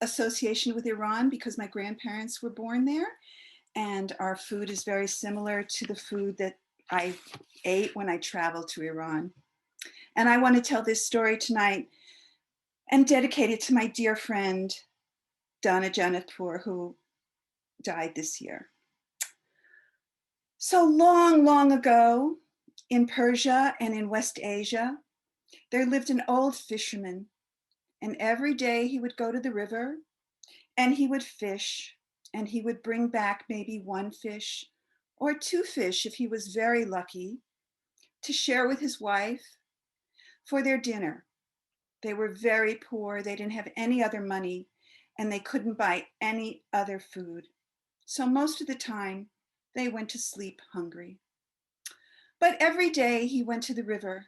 association with Iran because my grandparents were born there, and our food is very similar to the food that I ate when I traveled to Iran. And I want to tell this story tonight and dedicate it to my dear friend, Donna Janatpur, who died this year. So long, long ago, in Persia and in West Asia, there lived an old fisherman, and every day he would go to the river and he would fish, and he would bring back maybe one fish or two fish if he was very lucky, to share with his wife for their dinner. They were very poor. They didn't have any other money, and they couldn't buy any other food. So most of the time, they went to sleep hungry. But every day he went to the river.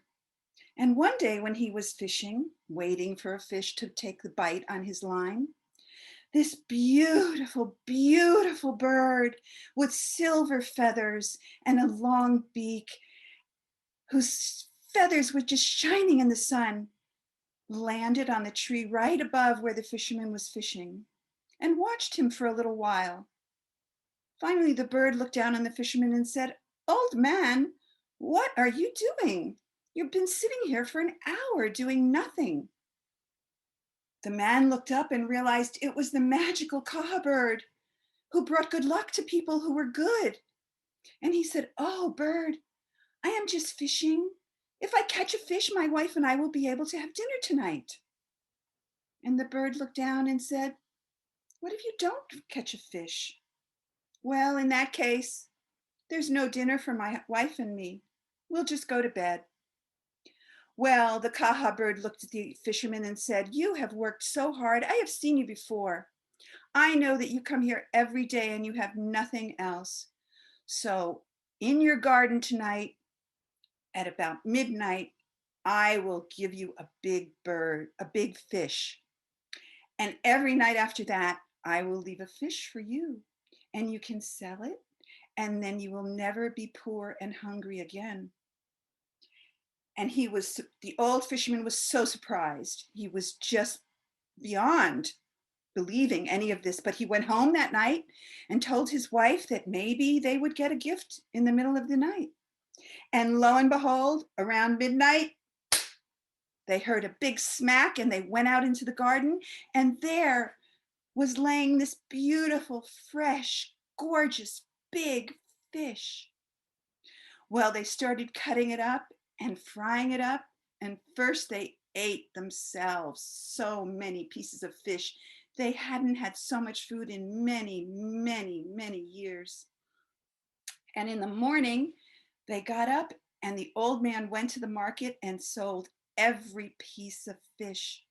And one day when he was fishing, waiting for a fish to take the bite on his line, this beautiful, beautiful bird with silver feathers and a long beak, whose feathers were just shining in the sun, landed on the tree right above where the fisherman was fishing and watched him for a little while. Finally, the bird looked down on the fisherman and said, "Old man, what are you doing? You've been sitting here for an hour doing nothing." The man looked up and realized it was the magical Kaha bird who brought good luck to people who were good. And he said, "Oh, bird, I am just fishing. If I catch a fish, my wife and I will be able to have dinner tonight." And the bird looked down and said, "What if you don't catch a fish?" "Well, in that case, there's no dinner for my wife and me. We'll just go to bed." Well, the Kaha bird looked at the fisherman and said, "You have worked so hard. I have seen you before. I know that you come here every day and you have nothing else. So in your garden tonight, at about midnight, I will give you a big bird, a big fish. And every night after that, I will leave a fish for you and you can sell it. And then you will never be poor and hungry again." And the old fisherman was so surprised. He was just beyond believing any of this, but he went home that night and told his wife that maybe they would get a gift in the middle of the night. And lo and behold, around midnight, they heard a big smack and they went out into the garden, and there was laying this beautiful, fresh, gorgeous, big fish. Well, they started cutting it up and frying it up, and first they ate themselves so many pieces of fish. They hadn't had so much food in many, many, many years. And in the morning, they got up and the old man went to the market and sold every piece of fish.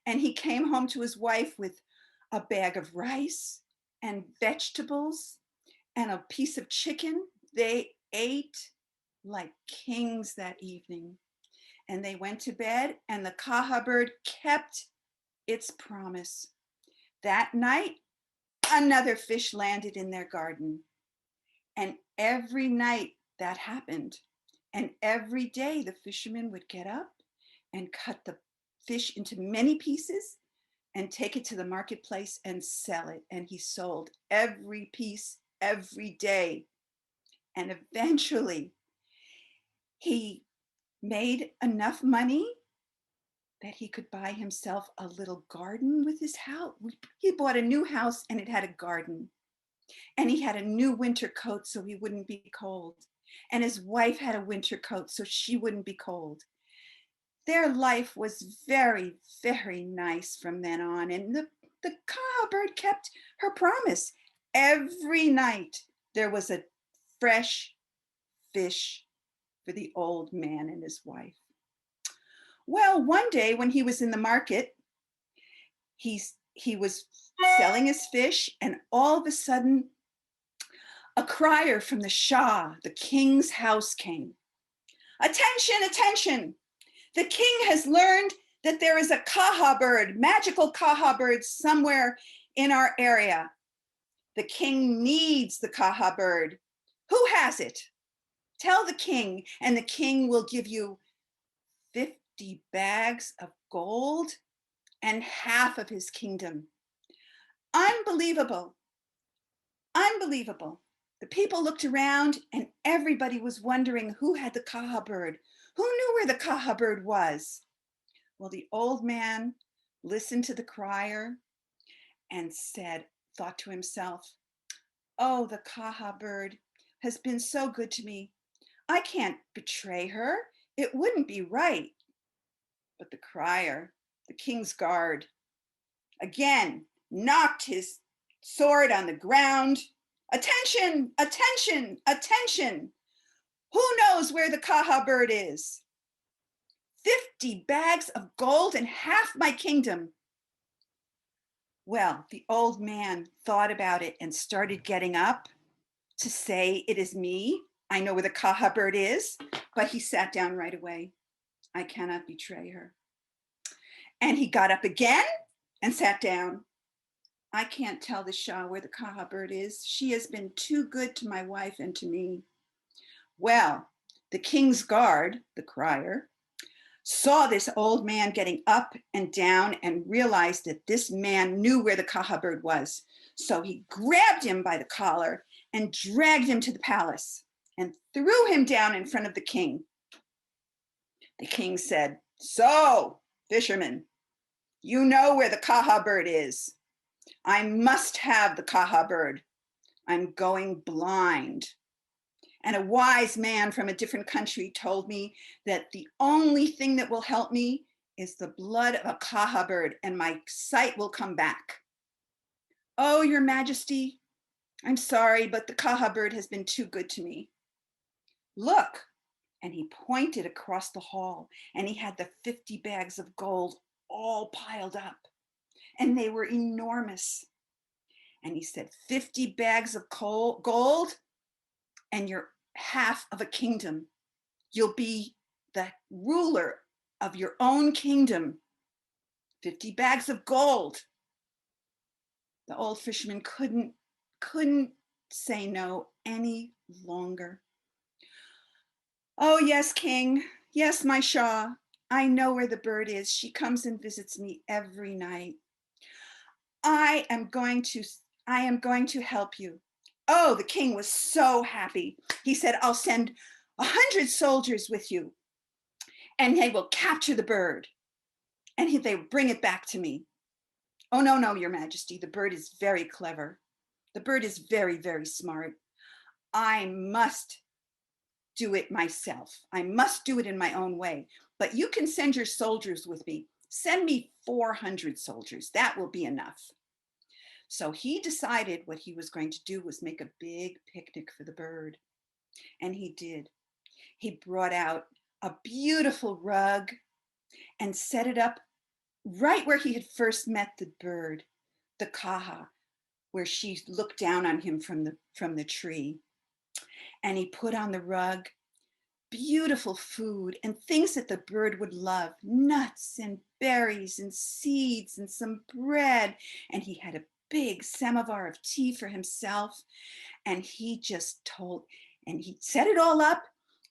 And he came home to his wife with a bag of rice and vegetables and a piece of chicken. They ate like kings that evening. And they went to bed, and the Kaha bird kept its promise. That night, another fish landed in their garden. And every night that happened. And every day the fisherman would get up and cut the fish into many pieces and take it to the marketplace and sell it. And he sold every piece every day. And eventually he made enough money that he could buy himself a little garden with his house. He bought a new house and it had a garden. And he had a new winter coat so he wouldn't be cold. And his wife had a winter coat so she wouldn't be cold. Their life was very, very nice from then on. And the Kaha bird kept her promise. Every night there was a fresh fish for the old man and his wife. Well, one day when he was in the market, he was selling his fish, and all of a sudden, a crier from the Shah, the king's house, came. "Attention, attention! The king has learned that there is a Kaha bird, magical Kaha bird somewhere in our area. The king needs the Kaha bird. Who has it? Tell the king, and the king will give you 50 bags of gold and half of his kingdom." Unbelievable. Unbelievable. The people looked around and everybody was wondering who had the Kaha bird. Who knew where the Kaha bird was? Well, the old man listened to the crier and thought to himself, "Oh, the Kaha bird has been so good to me. I can't betray her. It wouldn't be right." But the crier, the king's guard, again knocked his sword on the ground. "Attention, attention, attention! Who knows where the Kaha bird is?" 50 bags of gold and half my kingdom. Well, the old man thought about it and started getting up to say, it is me. I know where the Kaha bird is, but he sat down right away. I cannot betray her. And he got up again and sat down. I can't tell the Shah where the Kaha bird is. She has been too good to my wife and to me. Well, the king's guard, the crier, saw this old man getting up and down and realized that this man knew where the Kaha bird was. So he grabbed him by the collar and dragged him to the palace and threw him down in front of the king. The king said, so, fisherman, you know where the Kaha bird is. I must have the Kaha bird. I'm going blind. And a wise man from a different country told me that the only thing that will help me is the blood of a Kaha bird, and my sight will come back. Oh, your majesty, I'm sorry, but the Kaha bird has been too good to me. Look, and he pointed across the hall, and he had the 50 bags of gold all piled up, and they were enormous. And he said, 50 bags of gold, and you're half of a kingdom. You'll be the ruler of your own kingdom. 50 bags of gold. The old fisherman couldn't say no any longer. Oh, yes, king. Yes, my Shah. I know where the bird is. She comes and visits me every night. I am going to help you. Oh, the king was so happy. He said, I'll send 100 soldiers with you, and they will capture the bird, and they bring it back to me. Oh, no, your majesty, the bird is very clever. The bird is very, very smart. I must do it myself. I must do it in my own way, but you can send your soldiers with me. Send me 400 soldiers. That will be enough. So he decided what he was going to do was make a big picnic for the bird. And he did. He brought out a beautiful rug and set it up right where he had first met the bird, the Kaha, where she looked down on him from the tree. And he put on the rug beautiful food and things that the bird would love, nuts and berries and seeds and some bread. And he had a big samovar of tea for himself. And he set it all up,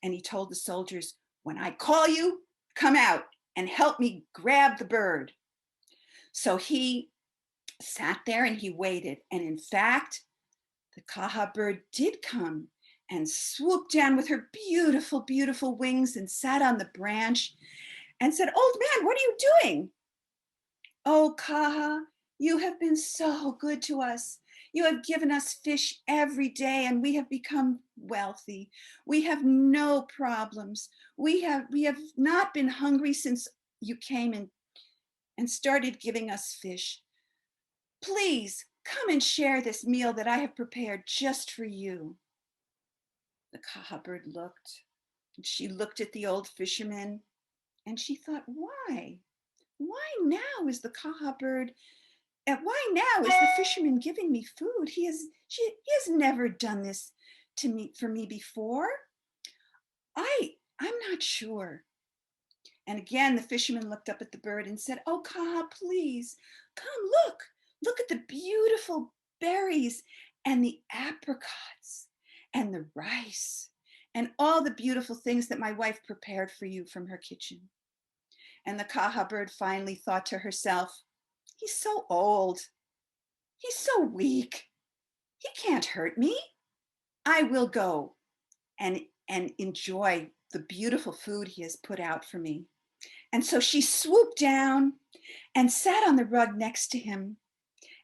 and he told the soldiers, when I call you, come out and help me grab the bird. So he sat there and he waited. And in fact, the Kaha bird did come and swooped down with her beautiful, beautiful wings and sat on the branch and said, old man, what are you doing? Oh, Kaha, you have been so good to us. You have given us fish every day, and we have become wealthy. We have no problems. We have not been hungry since you came and started giving us fish. Please come and share this meal that I have prepared just for you. The Kaha bird looked, and she looked at the old fisherman, and she thought, why? Why now is the Kaha bird, why now is the fisherman giving me food? He has never done this for me before. I'm not sure. And again, the fisherman looked up at the bird and said, oh, Kaha, please, come look at the beautiful berries and the apricots and the rice and all the beautiful things that my wife prepared for you from her kitchen. And the Kaha bird finally thought to herself, he's so old. He's so weak. He can't hurt me. I will go and enjoy the beautiful food he has put out for me. And so she swooped down and sat on the rug next to him.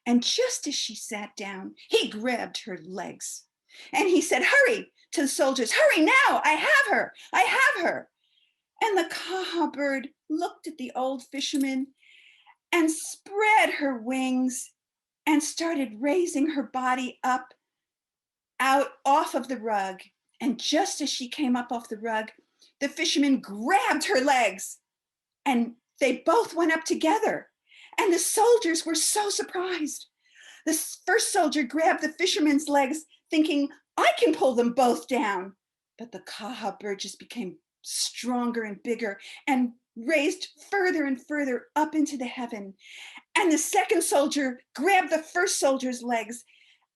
And just as she sat down, he grabbed her legs. And he said, hurry, to the soldiers, hurry now, I have her. And the Kaha bird looked at the old fisherman and spread her wings and started raising her body up out off of the rug. And just as she came up off the rug, the fisherman grabbed her legs and they both went up together. And the soldiers were so surprised. The first soldier grabbed the fisherman's legs, thinking, I can pull them both down. But the Kaha bird just became stronger and bigger and raised further and further up into the heaven. And the second soldier grabbed the first soldier's legs,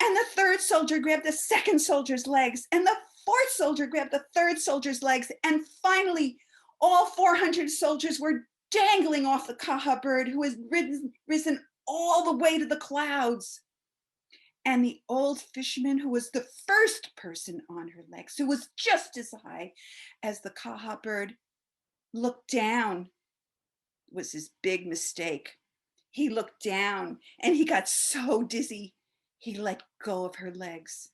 and the third soldier grabbed the second soldier's legs, and the fourth soldier grabbed the third soldier's legs. And finally, all 400 soldiers were dangling off the Kaha bird, who has risen all the way to the clouds. And the old fisherman, who was the first person on her legs, who was just as high as the Kaha bird, looked down. It was his big mistake. He looked down and he got so dizzy, he let go of her legs.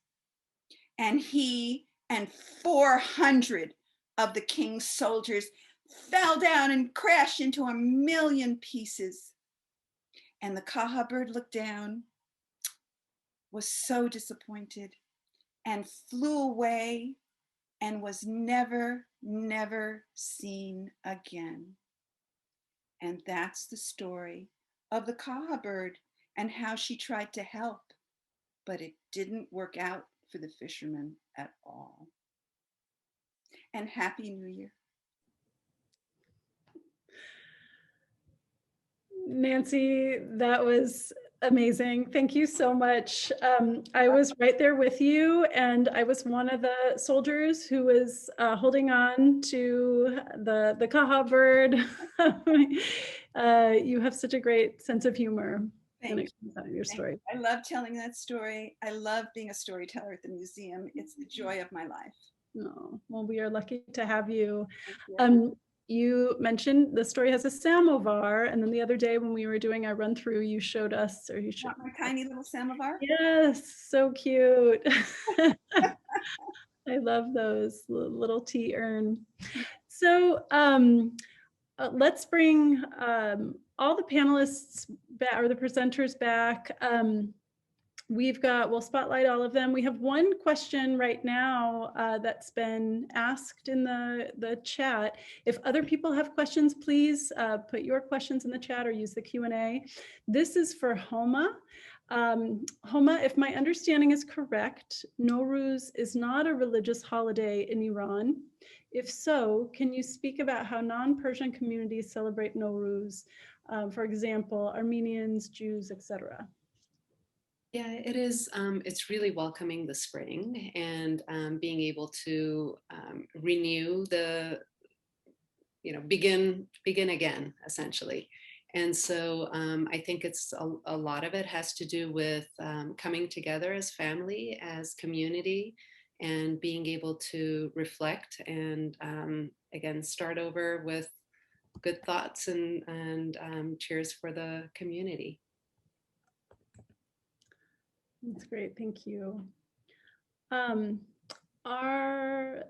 And he and 400 of the king's soldiers fell down and crashed into a million pieces. And the Kaha bird looked down, was so disappointed, and flew away and was never, never seen again. And that's the story of the Kaha bird and how she tried to help, but it didn't work out for the fisherman at all. And Happy New Year. Nancy, that was amazing. Thank you so much. I was right there with you, and I was one of the soldiers who was holding on to the Kaha bird. You have such a great sense of humor. Thank you. Out of your story. I love telling that story. I love being a storyteller at the museum. It's the joy of my life. Oh, well, we are lucky to have you. Thank you. You mentioned the story has a samovar, and then the other day when we were doing our run through, you showed us, or you showed Want my tiny little samovar? Yes, so cute. I love those little tea urn. So let's bring all the panelists back, or the presenters back. We'll spotlight all of them. We have one question right now that's been asked in the chat. If other people have questions, please put your questions in the chat or use the Q&A. This is for Homa. Homa, if my understanding is correct, Nowruz is not a religious holiday in Iran. If so, can you speak about how non-Persian communities celebrate Nowruz? For example, Armenians, Jews, etc. Yeah, it is. It's really welcoming the spring and being able to renew begin again, essentially. And so I think it's a lot of it has to do with coming together as family, as community, and being able to reflect and again, start over with good thoughts and cheers for the community. That's great, thank you. Are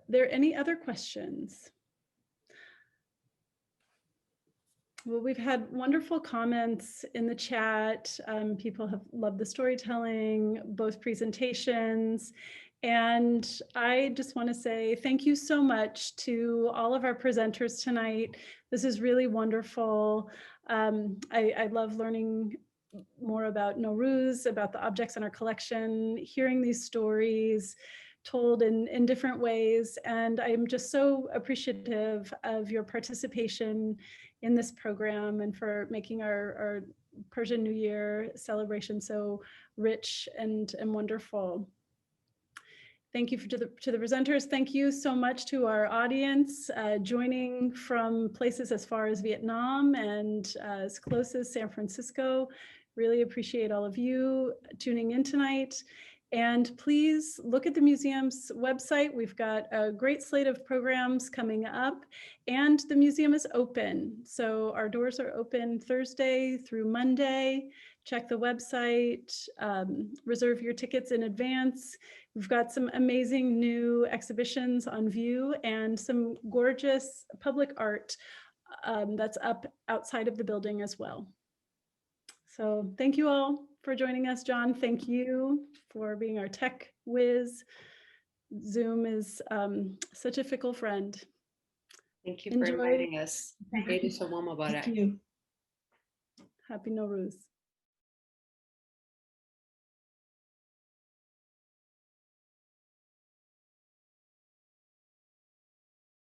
there any other questions? Well, we've had wonderful comments in the chat. People have loved the storytelling, both presentations. And I just want to say thank you so much to all of our presenters tonight. This is really wonderful. I love learning more about Nowruz, about the objects in our collection, hearing these stories told in different ways. And I'm just so appreciative of your participation in this program and for making our Persian New Year celebration so rich and wonderful. Thank you to the presenters. Thank you so much to our audience joining from places as far as Vietnam and as close as San Francisco. Really appreciate all of you tuning in tonight. And please look at the museum's website. We've got a great slate of programs coming up, and the museum is open. So our doors are open Thursday through Monday. Check the website, reserve your tickets in advance. We've got some amazing new exhibitions on view and some gorgeous public art that's up outside of the building as well. So thank you all for joining us. John, thank you for being our tech whiz. Zoom is such a fickle friend. Thank you for Enjoy. inviting us. Thank Eid Shalom Mubarak. you. Happy Thank Nowruz. you. Happy Nowruz.